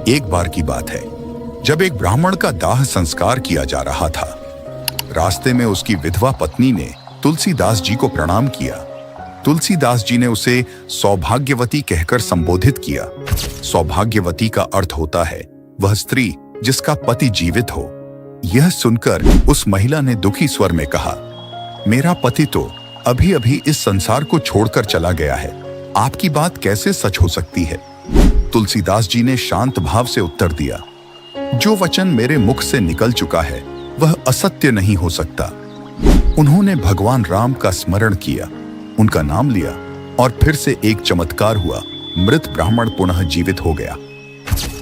एक बार की बात है, जब एक ब्राह्मण का दाह संस्कार किया जा रहा था। रास्ते में उसकी विधवा पत्नी ने तुलसीदास जी को प्रणाम किया। तुलसीदास जी ने उसे सौभाग्यवती कहकर संबोधित किया। सौभाग्यवती का अर्थ होता है वह स्त्री जिसका पति जीवित हो। यह सुनकर उस महिला ने दुखी स्वर में कहा, मेरा पति तो अभी अभी इस संसार को छोड़कर चला गया है, आपकी बात कैसे सच हो सकती है? तुलसीदास जी ने शांत भाव से उत्तर दिया, जो वचन मेरे मुख से निकल चुका है वह असत्य नहीं हो सकता। उन्होंने भगवान राम का स्मरण किया, उनका नाम लिया और फिर से एक चमत्कार हुआ। मृत ब्राह्मण पुनः जीवित हो गया।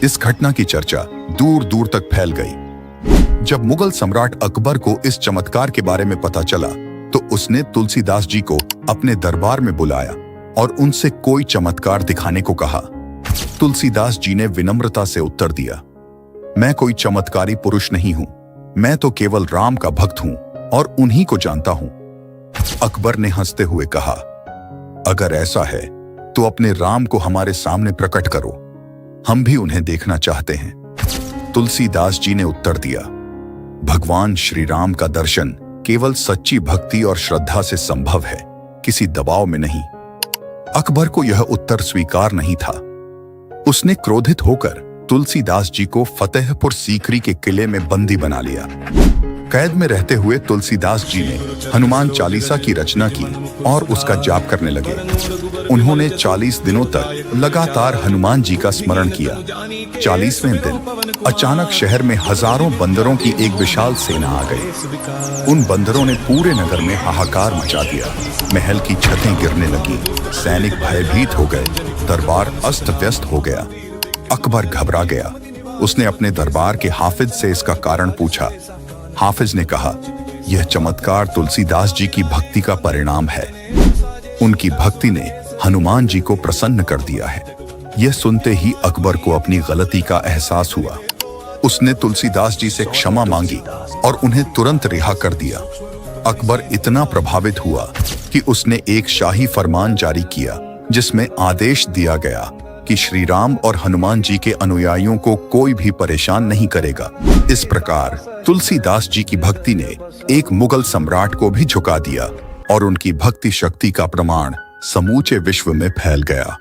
इस घटना की चर्चा दूर दूर तक फैल गई। जब मुगल सम्राट अकबर को इस चमत्कार के बारे में पता चला तो उसने तुलसीदास जी को अपने दरबार में बुलाया और उनसे कोई चमत्कार दिखाने को कहा। तुलसीदास जी ने विनम्रता से उत्तर दिया, मैं कोई चमत्कारी पुरुष नहीं हूं, मैं तो केवल राम का भक्त हूं और उन्हीं को जानता हूं। अकबर ने हंसते हुए कहा, अगर ऐसा है तो अपने राम को हमारे सामने प्रकट करो, हम भी उन्हें देखना चाहते हैं। तुलसीदास जी ने उत्तर दिया, भगवान श्री राम का दर्शन केवल सच्ची भक्ति और श्रद्धा से संभव है, किसी दबाव में नहीं। अकबर को यह उत्तर स्वीकार नहीं था। उसने क्रोधित होकर तुलसीदास जी को फतेहपुर सीकरी के किले में बंदी बना लिया। कैद में रहते हुए तुलसीदास जी ने हनुमान चालीसा की रचना की और उसका जाप करने लगे। उन्होंने 40 दिनों तक लगातार हनुमान जी का स्मरण किया। 40वें दिन अचानक शहर में हजारों बंदरों की एक विशाल सेना आ गई। उन बंदरों ने पूरे नगर में हाहाकार मचा दिया। महल की छतें गिरने लगी, सैनिक भयभीत हो गए, दरबार अस्त व्यस्त हो गया। अकबर घबरा गया। उसने अपने दरबार के हाफिज से इसका कारण पूछा। हाफिज ने कहा, यह चमत्कार तुलसीदास जी की भक्ति का परिणाम है। उनकी भक्ति ने हनुमान जी को प्रसन्न कर दिया है। यह सुनते ही अकबर को अपनी गलती का एहसास हुआ। उसने तुलसीदास जी से क्षमा मांगी और उन्हें तुरंत रिहा कर दिया। अकबर इतना प्रभावित हुआ कि उसने एक शाही फरमान जारी किया जिसमें आदेश दिया गया कि श्री राम और हनुमान जी के अनुयायियों को कोई भी परेशान नहीं करेगा। इस प्रकार तुलसीदास जी की भक्ति ने एक मुगल सम्राट को भी झुका दिया और उनकी भक्ति शक्ति का प्रमाण समूचे विश्व में फैल गया।